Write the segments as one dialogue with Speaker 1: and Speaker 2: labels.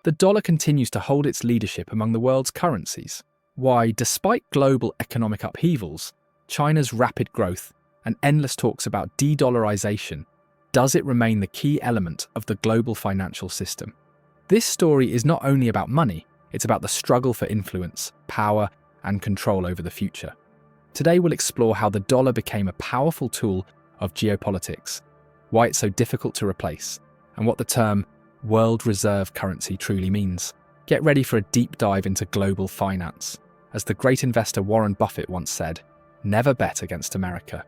Speaker 1: the dollar continues to hold its leadership among the world's currencies. Why, despite global economic upheavals, China's rapid growth, and endless talks about de-dollarization, does it remain the key element of the global financial system? This story is not only about money, it's about the struggle for influence, power, and control over the future. Today we'll explore how the dollar became a powerful tool of geopolitics, why it's so difficult to replace, and what the term world reserve currency truly means. Get ready for a deep dive into global finance. As the great investor Warren Buffett once said, never bet against America.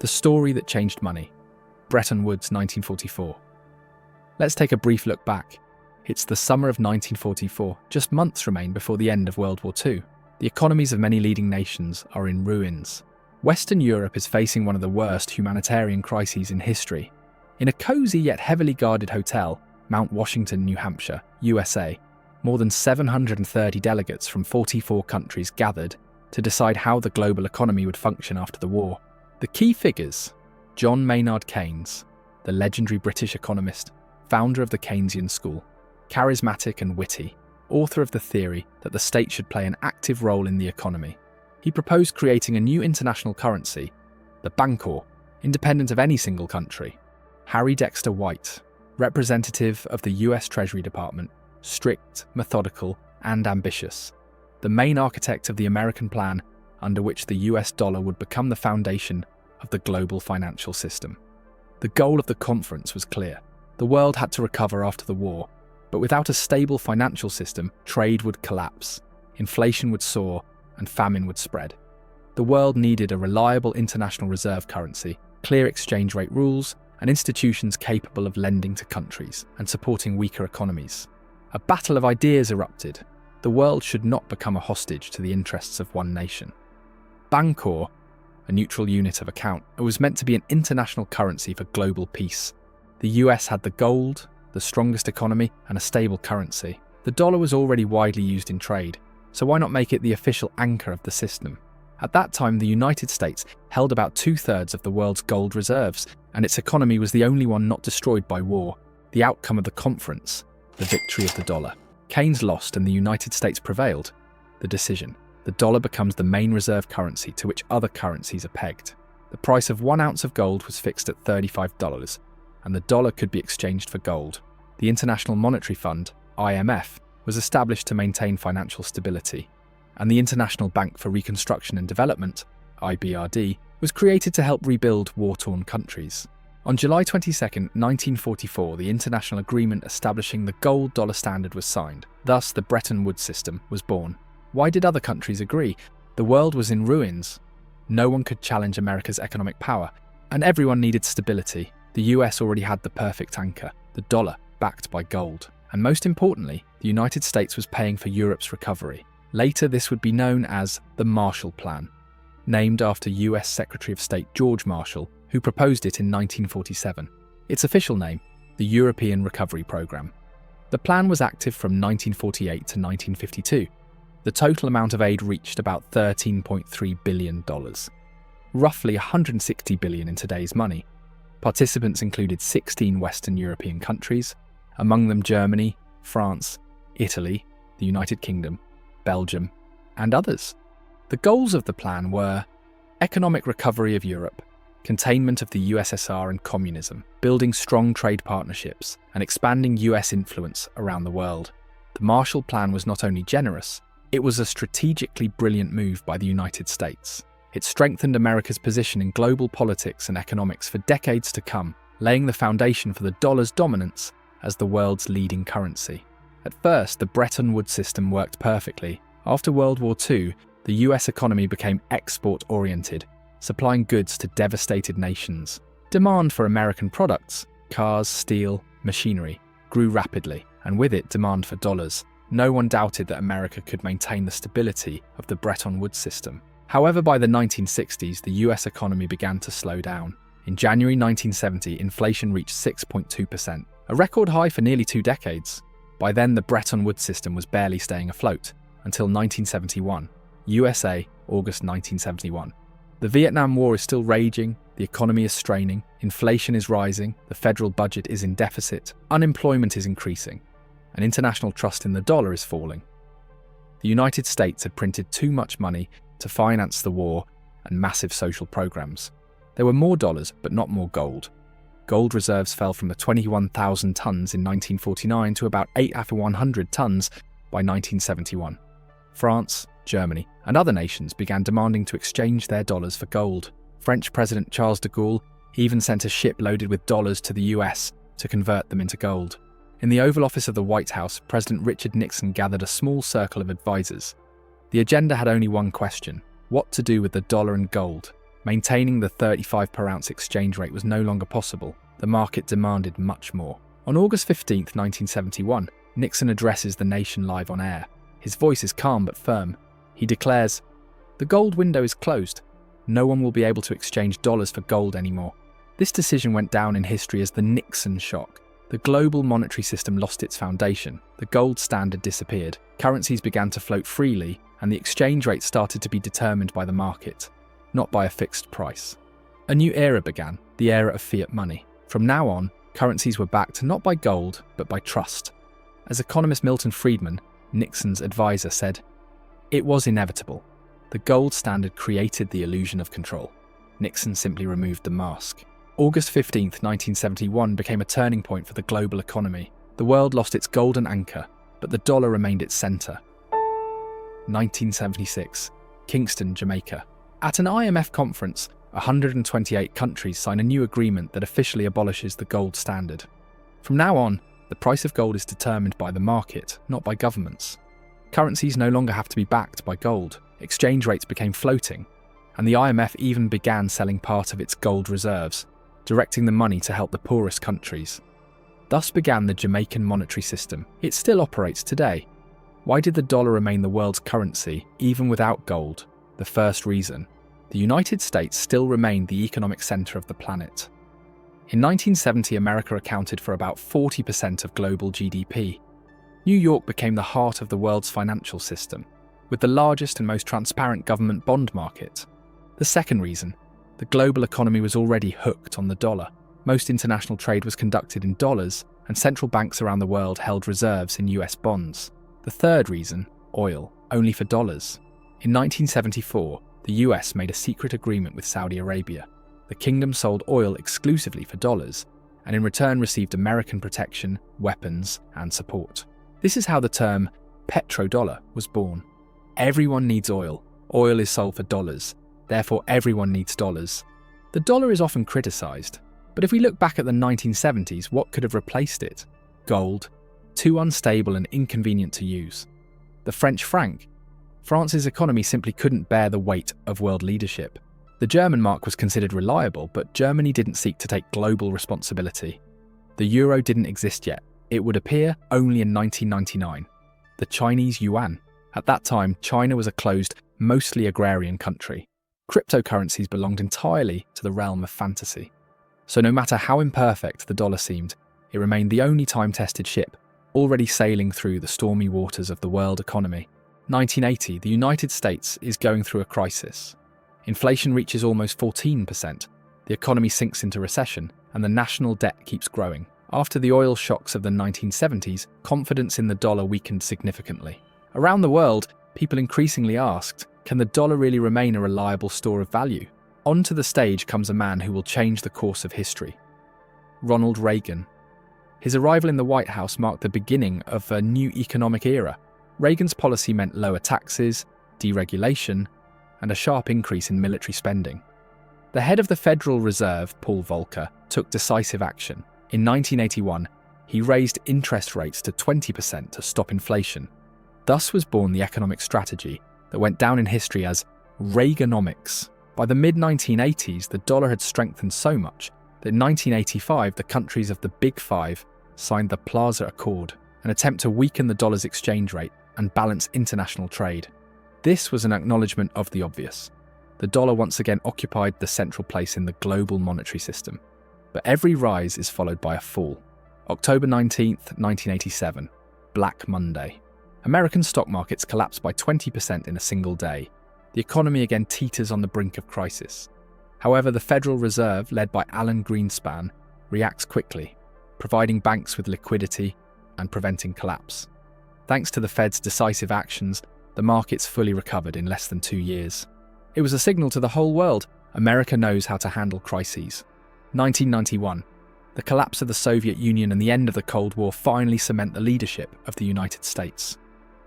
Speaker 1: The story that changed money. Bretton Woods, 1944. Let's take a brief look back. It's the summer of 1944, just months remain before the end of World War II. The economies of many leading nations are in ruins. Western Europe is facing one of the worst humanitarian crises in history. In a cozy yet heavily guarded hotel, Mount Washington, New Hampshire, USA, more than 730 delegates from 44 countries gathered to decide how the global economy would function after the war. The key figures: John Maynard Keynes, the legendary British economist, founder of the Keynesian school, charismatic and witty, author of the theory that the state should play an active role in the economy. He proposed creating a new international currency, the bancor, independent of any single country. Harry Dexter White, representative of the US Treasury Department, strict, methodical, and ambitious, the main architect of the American plan under which the US dollar would become the foundation of the global financial system. The goal of the conference was clear. The world had to recover after the war, but without a stable financial system, trade would collapse, inflation would soar, and famine would spread. The world needed a reliable international reserve currency, clear exchange rate rules, and institutions capable of lending to countries and supporting weaker economies. A battle of ideas erupted. The world should not become a hostage to the interests of one nation. Bancor, a neutral unit of account, was meant to be an international currency for global peace. The US had the gold, the strongest economy, and a stable currency. The dollar was already widely used in trade, so why not make it the official anchor of the system? At that time, the United States held about 2/3 of the world's gold reserves, and its economy was the only one not destroyed by war. The outcome of the conference, the victory of the dollar. Keynes lost and the United States prevailed. The decision: the dollar becomes the main reserve currency to which other currencies are pegged. The price of 1 ounce of gold was fixed at $35, and the dollar could be exchanged for gold. The International Monetary Fund, IMF, was established to maintain financial stability, and the International Bank for Reconstruction and Development, IBRD, was created to help rebuild war-torn countries. On July 22, 1944, the international agreement establishing the gold dollar standard was signed. Thus, the Bretton Woods system was born. Why did other countries agree? The world was in ruins. No one could challenge America's economic power, and everyone needed stability. The US already had the perfect anchor, the dollar, backed by gold. And most importantly, the United States was paying for Europe's recovery. Later, this would be known as the Marshall Plan, named after US Secretary of State George Marshall, who proposed it in 1947. Its official name, the European Recovery Programme. The plan was active from 1948 to 1952. The total amount of aid reached about $13.3 billion, roughly $160 billion in today's money. Participants included 16 Western European countries, among them Germany, France, Italy, the United Kingdom, Belgium, and others. The goals of the plan were economic recovery of Europe, containment of the USSR and communism, building strong trade partnerships, and expanding US influence around the world. The Marshall Plan was not only generous, it was a strategically brilliant move by the United States. It strengthened America's position in global politics and economics for decades to come, laying the foundation for the dollar's dominance as the world's leading currency. At first, the Bretton Woods system worked perfectly. After World War II, the US economy became export-oriented, supplying goods to devastated nations. Demand for American products, cars, steel, machinery, grew rapidly, and with it demand for dollars. No one doubted that America could maintain the stability of the Bretton Woods system. However, by the 1960s, the US economy began to slow down. In January 1970, inflation reached 6.2%, a record high for nearly 2 decades. By then, the Bretton Woods system was barely staying afloat, until 1971. USA, August 1971. The Vietnam War is still raging, the economy is straining, inflation is rising, the federal budget is in deficit, unemployment is increasing. and international trust in the dollar is falling. The United States had printed too much money to finance the war and massive social programs. There were more dollars, but not more gold. Gold reserves fell from the 21,000 tons in 1949 to about 8,100 tons by 1971. France, Germany, and other nations began demanding to exchange their dollars for gold. French President Charles de Gaulle even sent a ship loaded with dollars to the US to convert them into gold. In the Oval Office of the White House, President Richard Nixon gathered a small circle of advisors. The agenda had only one question: what to do with the dollar and gold. Maintaining the 35 per ounce exchange rate was no longer possible. The market demanded much more. On August 15, 1971, Nixon addresses the nation live on air. His voice is calm but firm. He declares, "The gold window is closed. No one will be able to exchange dollars for gold anymore." This decision went down in history as the Nixon shock. The global monetary system lost its foundation. The gold standard disappeared. Currencies began to float freely, and the exchange rate started to be determined by the market, not by a fixed price. A new era began, the era of fiat money. From now on, currencies were backed not by gold, but by trust. As economist Milton Friedman, Nixon's advisor, said, "It was inevitable. The gold standard created the illusion of control. Nixon simply removed the mask." August 15, 1971 became a turning point for the global economy. The world lost its golden anchor, but the dollar remained its centre. 1976, Kingston, Jamaica. At an IMF conference, 128 countries sign a new agreement that officially abolishes the gold standard. From now on, the price of gold is determined by the market, not by governments. Currencies no longer have to be backed by gold. Exchange rates became floating, and the IMF even began selling part of its gold reserves, directing the money to help the poorest countries. Thus began the Jamaican monetary system. It still operates today. Why did the dollar remain the world's currency, even without gold? The first reason: the United States still remained the economic center of the planet. In 1970, America accounted for about 40% of global GDP. New York became the heart of the world's financial system, with the largest and most transparent government bond market. The second reason: the global economy was already hooked on the dollar. Most international trade was conducted in dollars, and central banks around the world held reserves in US bonds. The third reason: oil, only for dollars. In 1974, the US made a secret agreement with Saudi Arabia. The kingdom sold oil exclusively for dollars, and in return received American protection, weapons, and support. This is how the term petrodollar was born. Everyone needs oil. Oil is sold for dollars. Therefore, everyone needs dollars. The dollar is often criticized, but if we look back at the 1970s, what could have replaced it? Gold, too unstable and inconvenient to use. The French franc. France's economy simply couldn't bear the weight of world leadership. The German mark was considered reliable, but Germany didn't seek to take global responsibility. The euro didn't exist yet. It would appear only in 1999. The Chinese yuan. At that time, China was a closed, mostly agrarian country. Cryptocurrencies belonged entirely to the realm of fantasy. So no matter how imperfect the dollar seemed, it remained the only time-tested ship, already sailing through the stormy waters of the world economy. 1980, the United States is going through a crisis. Inflation reaches almost 14%, the economy sinks into recession, and the national debt keeps growing. After the oil shocks of the 1970s, confidence in the dollar weakened significantly. Around the world, people increasingly asked, can the dollar really remain a reliable store of value? Onto the stage comes a man who will change the course of history: Ronald Reagan. His arrival in the White House marked the beginning of a new economic era. Reagan's policy meant lower taxes, deregulation, and a sharp increase in military spending. The head of the Federal Reserve, Paul Volcker, took decisive action. In 1981, he raised interest rates to 20% to stop inflation. Thus was born the economic strategy that went down in history as Reaganomics. By the mid-1980s, the dollar had strengthened so much that in 1985, the countries of the Big Five signed the Plaza Accord, an attempt to weaken the dollar's exchange rate and balance international trade. This was an acknowledgement of the obvious. The dollar once again occupied the central place in the global monetary system. But every rise is followed by a fall. October 19th, 1987, Black Monday. American stock markets collapsed by 20% in a single day. The economy again teeters on the brink of crisis. However, the Federal Reserve, led by Alan Greenspan, reacts quickly, providing banks with liquidity, and preventing collapse. Thanks to the Fed's decisive actions, the markets fully recovered in less than 2 years. It was a signal to the whole world: America knows how to handle crises. 1991. The collapse of the Soviet Union and the end of the Cold War finally cement the leadership of the United States.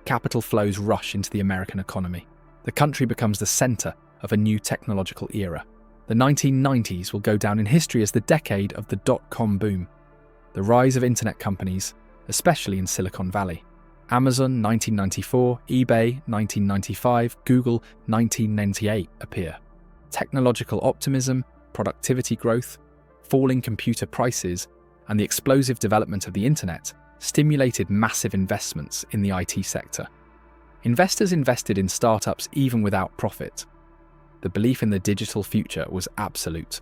Speaker 1: Capital flows rush into the American economy. The country becomes the center of a new technological era. The 1990s will go down in history as the decade of the dot-com boom. The rise of internet companies, especially in Silicon Valley. Amazon 1994, eBay 1995, Google 1998 appear. Technological optimism, productivity growth, falling computer prices, and the explosive development of the internet stimulated massive investments in the IT sector. Investors invested in startups even without profit. The belief in the digital future was absolute.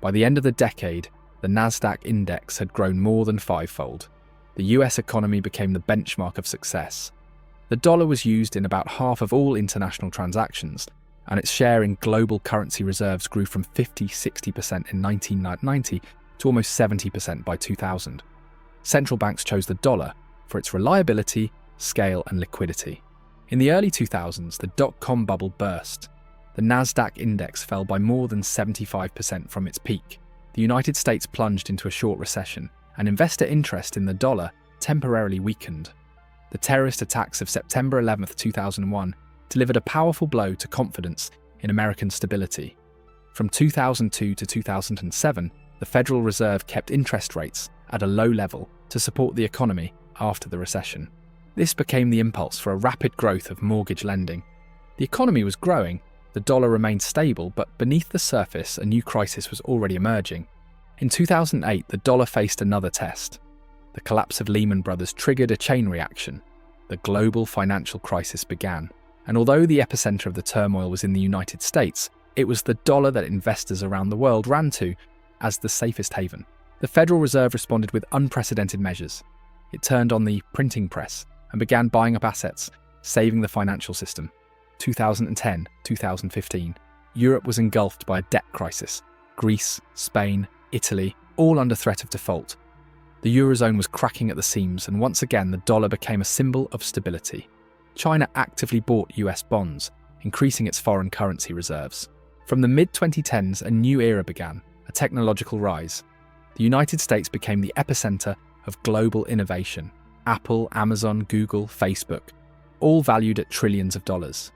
Speaker 1: By the end of the decade, the Nasdaq index had grown more than 5-fold. The US economy became the benchmark of success. The dollar was used in about half of all international transactions, and its share in global currency reserves grew from 50-60% in 1990 to almost 70% by 2000. Central banks chose the dollar for its reliability, scale, and liquidity. In the early 2000s, the dot-com bubble burst. The Nasdaq index fell by more than 75% from its peak. The United States plunged into a short recession, and investor interest in the dollar temporarily weakened. The terrorist attacks of September 11, 2001 delivered a powerful blow to confidence in American stability. From 2002 to 2007, the Federal Reserve kept interest rates at a low level to support the economy after the recession. This became the impulse for a rapid growth of mortgage lending. The economy was growing, the dollar remained stable, but beneath the surface a new crisis was already emerging. In 2008, the dollar faced another test. The collapse of Lehman Brothers triggered a chain reaction. The global financial crisis began, and although the epicenter of the turmoil was in the United States, it was the dollar that investors around the world ran to as the safest haven. The Federal Reserve responded with unprecedented measures. It turned on the printing press and began buying up assets, saving the financial system. 2010-2015, Europe was engulfed by a debt crisis. Greece, Spain, Italy, all under threat of default. The Eurozone was cracking at the seams, and once again the dollar became a symbol of stability. China actively bought US bonds, increasing its foreign currency reserves. From the mid-2010s, a new era began, a technological rise. The United States became the epicenter of global innovation. Apple, Amazon, Google, Facebook, all valued at trillions of dollars.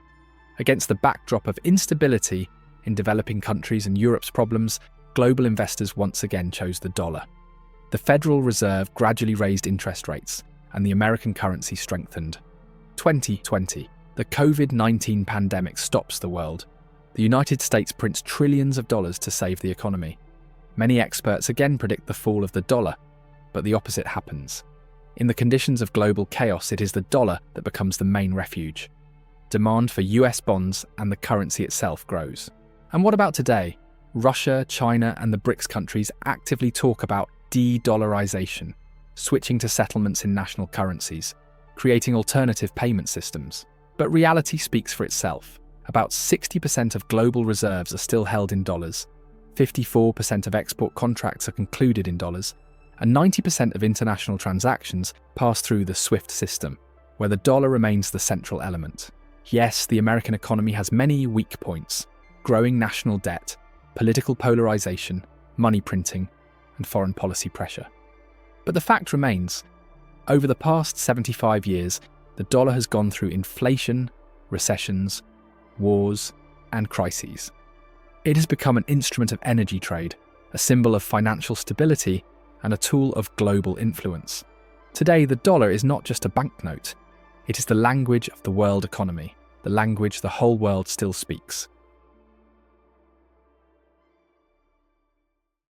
Speaker 1: Against the backdrop of instability in developing countries and Europe's problems, global investors once again chose the dollar. The Federal Reserve gradually raised interest rates, and the American currency strengthened. 2020, the COVID-19 pandemic stops the world. The United States prints trillions of dollars to save the economy. Many experts again predict the fall of the dollar, but the opposite happens. In the conditions of global chaos, it is the dollar that becomes the main refuge. Demand for US bonds and the currency itself grows. And what about today? Russia, China, and the BRICS countries actively talk about de-dollarization, switching to settlements in national currencies, creating alternative payment systems. But reality speaks for itself. About 60% of global reserves are still held in dollars, 54% of export contracts are concluded in dollars, and 90% of international transactions pass through the SWIFT system, where the dollar remains the central element. Yes, the American economy has many weak points: growing national debt, political polarization, money printing, and foreign policy pressure. But the fact remains, over the past 75 years, the dollar has gone through inflation, recessions, wars, and crises. It has become an instrument of energy trade, a symbol of financial stability, and a tool of global influence. Today, the dollar is not just a banknote. It is the language of the world economy, the language the whole world still speaks.